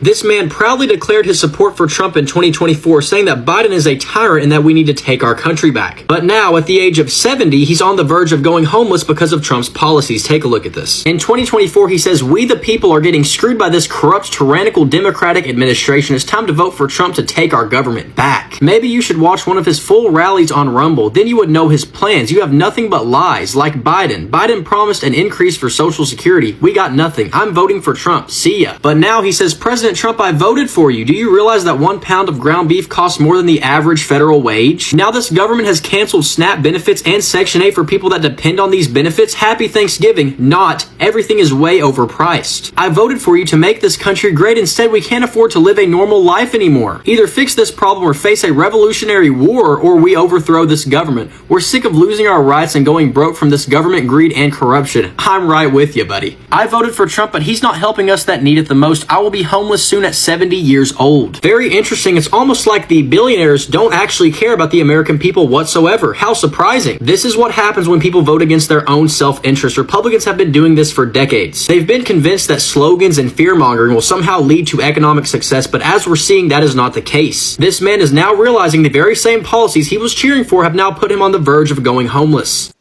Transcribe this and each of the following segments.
This man proudly declared his support for Trump in 2024, saying that Biden is a tyrant and that we need to take our country back. But now, at the age of 70, he's on the verge of going homeless because of Trump's policies. Take a look at this. In 2024, he says, "We the people are getting screwed by this corrupt, tyrannical Democratic administration. It's time to vote for Trump to take our government back." Maybe you should watch one of his full rallies on Rumble. Then you would know his plans. You have nothing but lies, like Biden. Biden promised an increase for Social Security. We got nothing. I'm voting for Trump. See ya. But now he says, "President Trump, I voted for you. Do you realize that 1 pound of ground beef costs more than the average federal wage?" Now this government has canceled SNAP benefits and Section 8 for people that depend on these benefits. Happy Thanksgiving. Not. Everything is way overpriced. I voted for you to make this country great. Instead, we can't afford to live a normal life anymore. Either fix this problem or face a revolutionary war, or we overthrow this government. We're sick of losing our rights and going broke from this government greed and corruption. I'm right with you, buddy. I voted for Trump, but he's not helping us that need it the most. I will be homeless soon at 70 years old. Very interesting. It's almost like the billionaires don't actually care about the American people whatsoever. How surprising. This is what happens when people vote against their own self-interest. Republicans have been doing this for decades. They've been convinced that slogans and fear-mongering will somehow lead to economic success, but as we're seeing, that is not the case. This man is now realizing the very same policies he was cheering for have now put him on the verge of going homeless.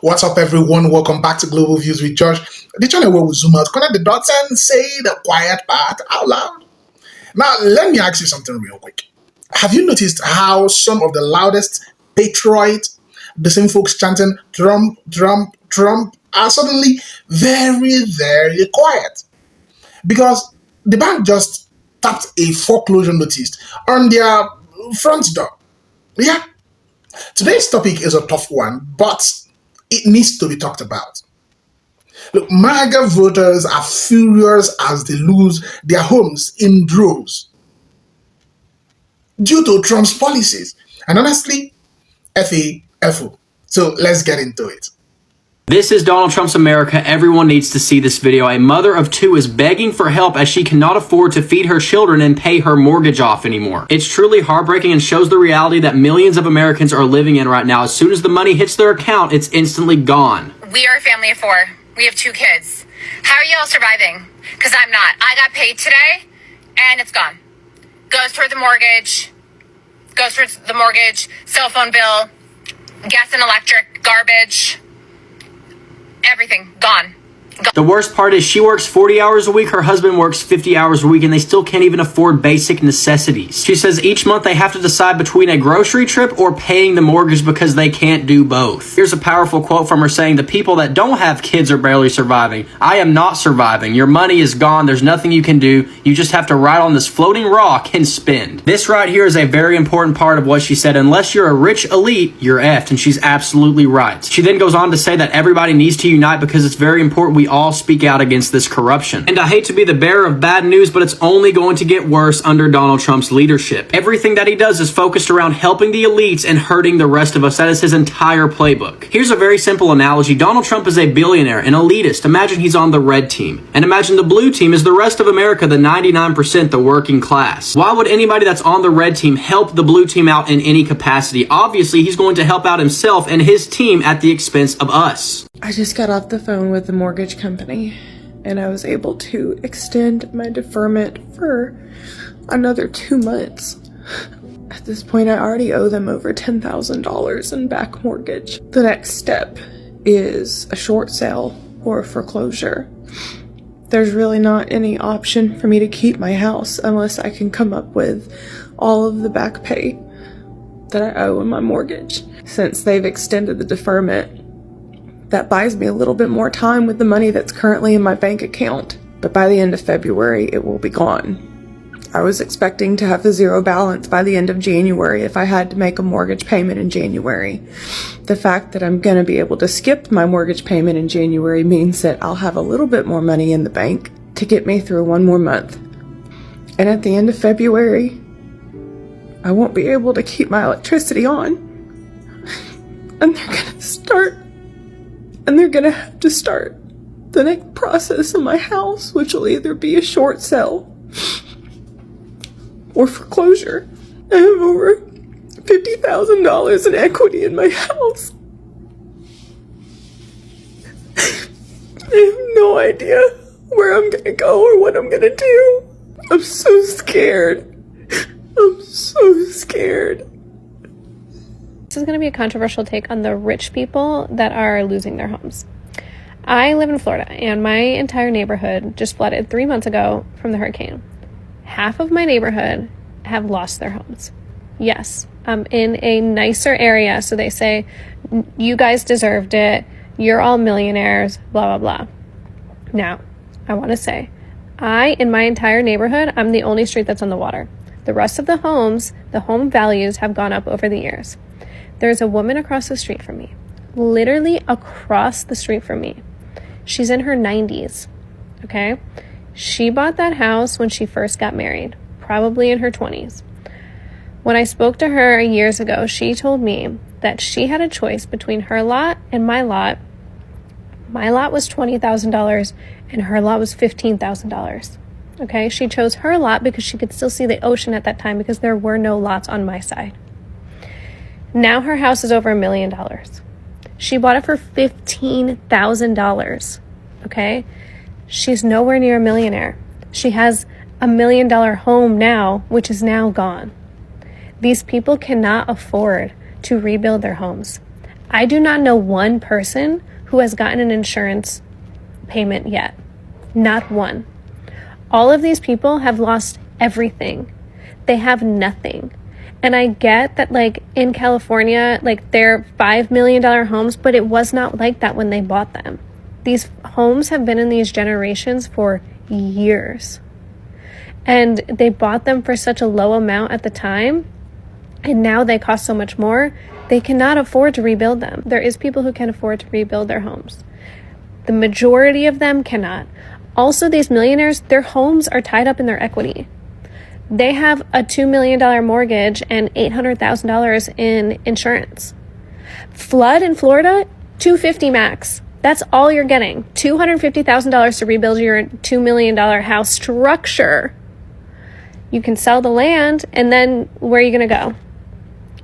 What's up, everyone? Welcome back to Global Views with Josh, the channel where we zoom out, connect the dots, and say the quiet part out loud. Now, let me ask you something real quick. Have you noticed how some of the loudest patriot, the same folks chanting Trump, Trump, Trump, are suddenly very, very quiet? Because the bank just tapped a foreclosure notice on their front door. Yeah. Today's topic is a tough one, but it needs to be talked about. Look, MAGA voters are furious as they lose their homes in droves due to Trump's policies. And honestly, FA-FO. So let's get into it. This is Donald Trump's America. Everyone needs to see this video. A mother of 2 is begging for help as she cannot afford to feed her children and pay her mortgage off anymore. It's truly heartbreaking and shows the reality that millions of Americans are living in right now. As soon as the money hits their account, it's instantly gone. We are a family of 4. We have 2 kids. How are y'all surviving? Because I'm not. I got paid today, and it's gone. Goes toward the mortgage, cell phone bill, gas and electric, garbage, everything, gone. The worst part is she works 40 hours a week, her husband works 50 hours a week, and they still can't even afford basic necessities. She says each month they have to decide between a grocery trip or paying the mortgage because they can't do both. Here's a powerful quote from her saying, "The people that don't have kids are barely surviving. I am not surviving. Your money is gone. There's nothing you can do. You just have to ride on this floating rock and spend." This right here is a very important part of what she said. Unless you're a rich elite, you're effed, and she's absolutely right. She then goes on to say that everybody needs to unite because it's very important we all speak out against this corruption. And I hate to be the bearer of bad news, but it's only going to get worse under Donald Trump's leadership. Everything that he does is focused around helping the elites and hurting the rest of us. That is his entire playbook. Here's a very simple analogy. Donald Trump is a billionaire, an elitist. Imagine he's on the red team. And imagine the blue team is the rest of America, the 99%, the working class. Why would anybody that's on the red team help the blue team out in any capacity? Obviously, he's going to help out himself and his team at the expense of us. I just got off the phone with the mortgage company, and I was able to extend my deferment for another 2 months. At this point, I already owe them over $10,000 in back mortgage. The next step is a short sale or a foreclosure. There's really not any option for me to keep my house unless I can come up with all of the back pay that I owe in my mortgage. Since they've extended the deferment, that buys me a little bit more time with the money that's currently in my bank account. But by the end of February, it will be gone. I was expecting to have a 0 balance by the end of January if I had to make a mortgage payment in January. The fact that I'm going to be able to skip my mortgage payment in January means that I'll have a little bit more money in the bank to get me through 1 more month. And at the end of February, I won't be able to keep my electricity on. And they're gonna have to start the next process of my house, which will either be a short sale or foreclosure. I have over $50,000 in equity in my house. I have no idea where I'm gonna go or what I'm gonna do. I'm so scared. I'm so scared. This is going to be a controversial take on the rich people that are losing their homes. I live in Florida, and my entire neighborhood just flooded 3 months ago from the hurricane. Half of my neighborhood have lost their homes. Yes, I'm in a nicer area, so they say, you guys deserved it, you're all millionaires, blah, blah, blah. Now, I want to say, in my entire neighborhood, I'm the only street that's on the water. The rest of the homes, the home values have gone up over the years. There's a woman across the street from me, literally across the street from me. She's in her 90s, okay? She bought that house when she first got married, probably in her 20s. When I spoke to her years ago, she told me that she had a choice between her lot and my lot. My lot was $20,000 and her lot was $15,000. Okay, she chose her lot because she could still see the ocean at that time because there were no lots on my side. Now her house is over $1 million. She bought it for $15,000. Okay, she's nowhere near a millionaire. She has $1 million home now, which is now gone. These people cannot afford to rebuild their homes. I do not know one person who has gotten an insurance payment yet. Not one. All of these people have lost everything. They have nothing. And I get that, like, in California, like, they're $5 million homes, but it was not like that when they bought them. These homes have been in these generations for years. And they bought them for such a low amount at the time, and now they cost so much more, they cannot afford to rebuild them. There is people who can afford to rebuild their homes. The majority of them cannot. Also, these millionaires, their homes are tied up in their equity. They have a $2 million mortgage and $800,000 in insurance. Flood in Florida, $250 max. That's all you're getting. $250,000 to rebuild your $2 million house structure. You can sell the land, and then where are you going to go?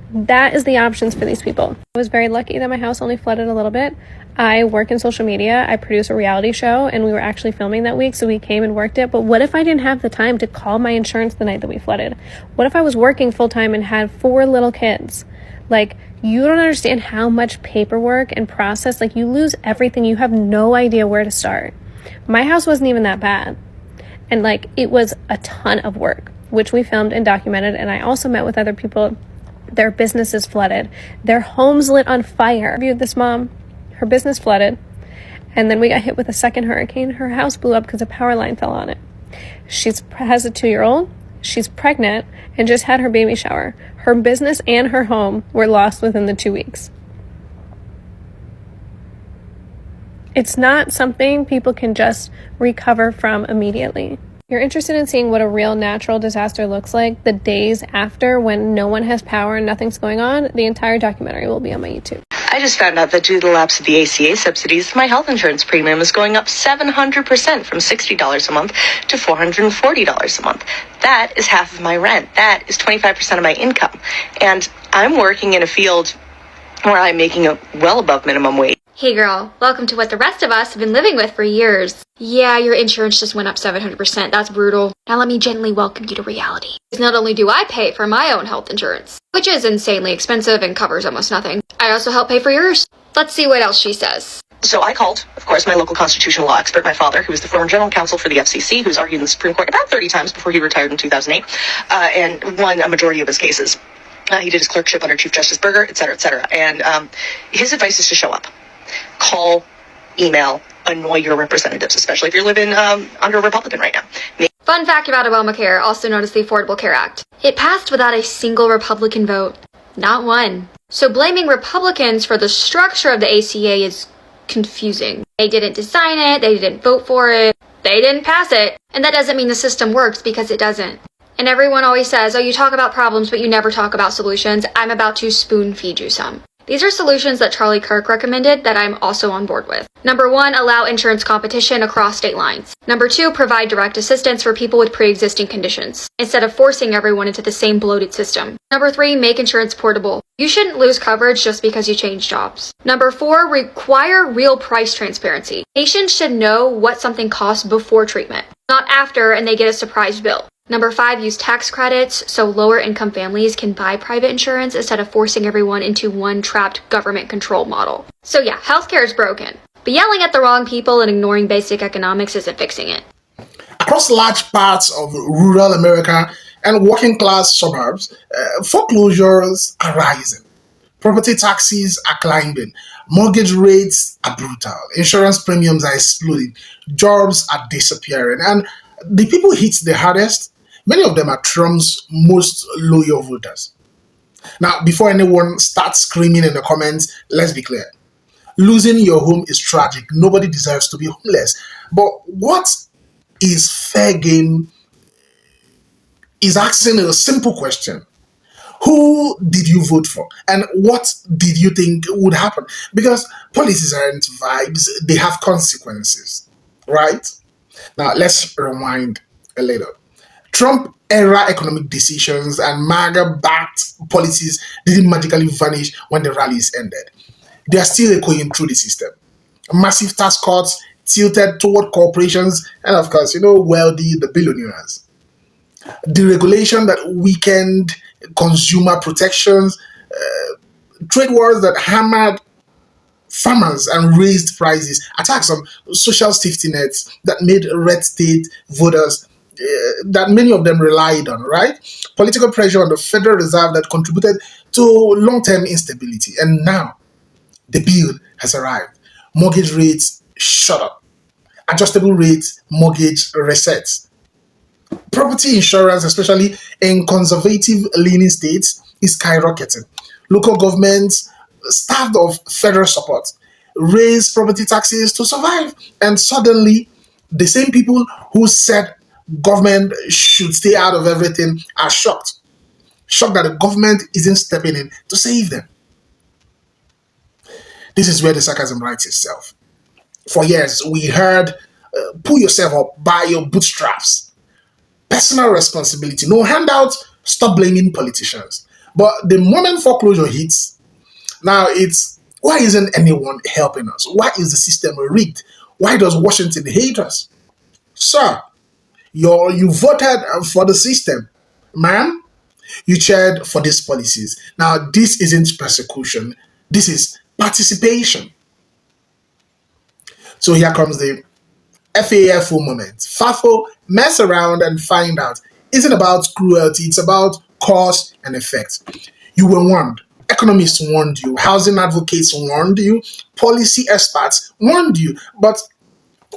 That is the options for these people. I was very lucky that my house only flooded a little bit. I work in social media. I produce a reality show, and we were actually filming that week, so we came and worked it. But what if I didn't have the time to call my insurance the night that we flooded? What if I was working full-time and had 4 little kids? Like, you don't understand how much paperwork and process, like, you lose everything. You have no idea where to start. My house wasn't even that bad. And, like, it was a ton of work, which we filmed and documented. And I also met with other people. Their businesses flooded. Their homes lit on fire. I interviewed this mom. Her business flooded. And then we got hit with a second hurricane. Her house blew up because a power line fell on it. She has a 2-year-old. She's pregnant and just had her baby shower. Her business and her home were lost within the 2 weeks. It's not something people can just recover from immediately. You're interested in seeing what a real natural disaster looks like the days after, when no one has power and nothing's going on? The entire documentary will be on my YouTube. I just found out that due to the lapse of the ACA subsidies, my health insurance premium is going up 700% from $60 a month to $440 a month. That is half of my rent. That is 25% of my income. And I'm working in a field where I'm making a well above minimum wage. Hey girl, welcome to what the rest of us have been living with for years. Yeah, your insurance just went up 700%. That's brutal. Now let me gently welcome you to reality. Not only do I pay for my own health insurance, which is insanely expensive and covers almost nothing, I also help pay for yours. Let's see what else she says. So I called, of course, my local constitutional law expert, my father, who was the former general counsel for the FCC, who's argued in the Supreme Court about 30 times before he retired in 2008, and won a majority of his cases. He did his clerkship under Chief Justice Berger, et cetera, et cetera. And his advice is to show up. Call, email, annoy your representatives, especially if you're living under a Republican right now. Fun fact about Obamacare, also known as the Affordable Care Act. It passed without a single Republican vote. Not one. So blaming Republicans for the structure of the ACA is confusing. They didn't design it, they didn't vote for it, they didn't pass it. And that doesn't mean the system works, because it doesn't. And everyone always says, oh, you talk about problems, but you never talk about solutions. I'm about to spoon feed you some. These are solutions that Charlie Kirk recommended that I'm also on board with. Number 1, allow insurance competition across state lines. Number 2, provide direct assistance for people with pre-existing conditions, instead of forcing everyone into the same bloated system. Number 3, make insurance portable. You shouldn't lose coverage just because you change jobs. Number 4, require real price transparency. Patients should know what something costs before treatment, not after and they get a surprise bill. Number 5, use tax credits so lower income families can buy private insurance instead of forcing everyone into one trapped government control model. So yeah, healthcare is broken, but yelling at the wrong people and ignoring basic economics isn't fixing it. Across large parts of rural America and working class suburbs, foreclosures are rising. Property taxes are climbing. Mortgage rates are brutal. Insurance premiums are exploding. Jobs are disappearing. And the people hit the hardest, many of them are Trump's most loyal voters. Now, before anyone starts screaming in the comments, let's be clear. Losing your home is tragic. Nobody deserves to be homeless. But what is fair game is asking a simple question. Who did you vote for? And what did you think would happen? Because policies aren't vibes, they have consequences, right? Now, let's rewind a little. Trump-era economic decisions and MAGA-backed policies didn't magically vanish when the rallies ended. They are still echoing through the system. Massive tax cuts tilted toward corporations and, of course, wealthy, the billionaires. Deregulation that weakened consumer protections, trade wars that hammered farmers and raised prices, attacks on social safety nets that made red state voters that many of them relied on, right? Political pressure on the Federal Reserve that contributed to long-term instability. And now the bill has arrived. Mortgage rates shot up. Adjustable rate mortgage resets. Property insurance, especially in conservative-leaning states, is skyrocketing. Local governments, starved of federal support, raise property taxes to survive. And suddenly, the same people who said government should stay out of everything are shocked. Shocked that the government isn't stepping in to save them. This is where the sarcasm writes itself. For years, we heard, pull yourself up by your bootstraps. Personal responsibility, no handouts, stop blaming politicians. But the moment foreclosure hits, now it's, why isn't anyone helping us? Why is the system rigged? Why does Washington hate us? Sir, you voted for the system. Ma'am, you chaired for these policies. Now, this isn't persecution. This is participation. So here comes the FAFO moment. FAFO, mess around and find out. Isn't about cruelty. It's about cause and effect. You were warned. Economists warned you. Housing advocates warned you. Policy experts warned you. But,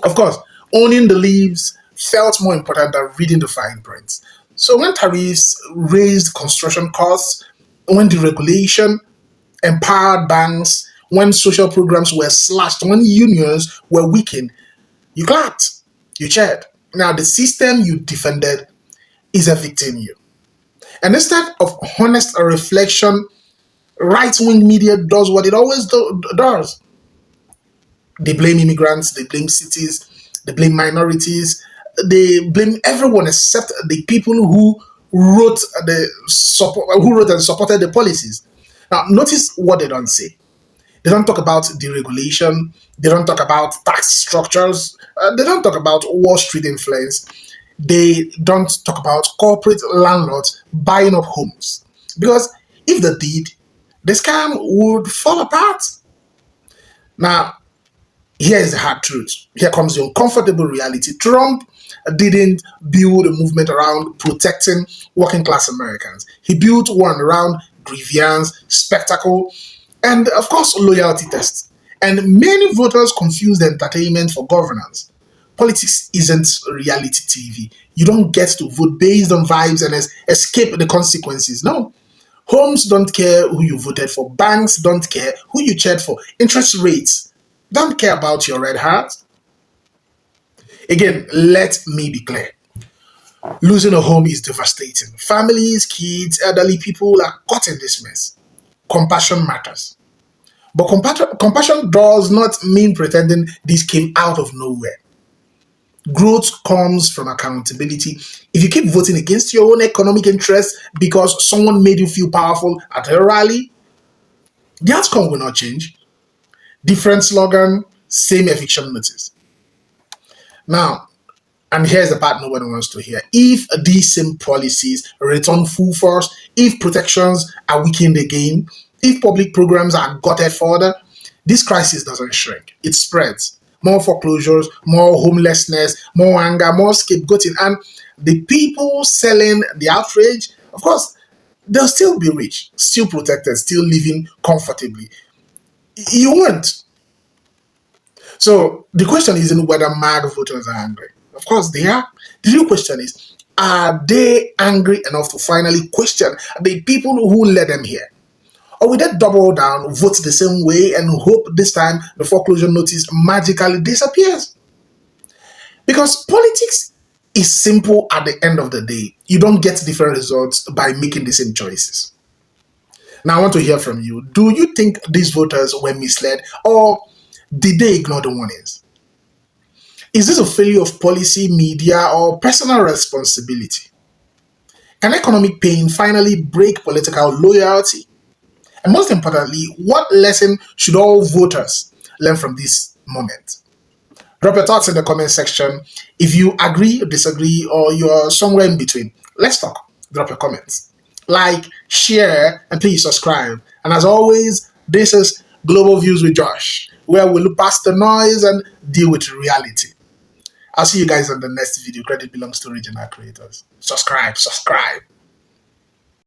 of course, owning the leaves felt more important than reading the fine print. So when tariffs raised construction costs, when deregulation empowered banks, when social programs were slashed, when unions were weakened, you clapped, you cheered. Now the system you defended is evicting you. And instead of honest reflection, right-wing media does what it always does. They blame immigrants, they blame cities, they blame minorities, they blame everyone except the people who wrote and supported the policies. Now, notice what they don't say. They don't talk about deregulation. They don't talk about tax structures. They don't talk about Wall Street influence. They don't talk about corporate landlords buying up homes. Because if they did, the scam would fall apart. Now, here is the hard truth. Here comes the uncomfortable reality. Trump didn't build a movement around protecting working class Americans. He built one around grievance, spectacle, and of course, loyalty tests. And many voters confuse entertainment for governance. Politics isn't reality TV. You don't get to vote based on vibes and escape the consequences. No. Homes don't care who you voted for. Banks don't care who you cheered for. Interest rates don't care about your red heart. Again, let me be clear. Losing a home is devastating. Families, kids, elderly people are caught in this mess. Compassion matters. But compassion does not mean pretending this came out of nowhere. Growth comes from accountability. If you keep voting against your own economic interests because someone made you feel powerful at a rally, the outcome will not change. Different slogan, same eviction notice. Now, and here's the part nobody wants to hear. If these same policies return full force, if protections are weakened again, if public programs are gutted further, this crisis doesn't shrink. It spreads. More foreclosures, more homelessness, more anger, more scapegoating. And the people selling the outrage, of course, they'll still be rich, still protected, still living comfortably. You won't. So the question isn't whether MAGA voters are angry. Of course they are. The real question is, are they angry enough to finally question the people who led them here? Or will they double down, vote the same way, and hope this time the foreclosure notice magically disappears? Because politics is simple at the end of the day. You don't get different results by making the same choices. Now I want to hear from you. Do you think these voters were misled, or did they ignore the warnings? Is this a failure of policy, media, or personal responsibility? Can economic pain finally break political loyalty? And most importantly, what lesson should all voters learn from this moment? Drop your thoughts in the comment section. If you agree, disagree, or you're somewhere in between, let's talk. Drop your comments. Like, share, and please subscribe. And as always, this is Global Views with Josh, where we look past the noise and deal with reality. I'll see you guys on the next video. Credit belongs to original creators. Subscribe.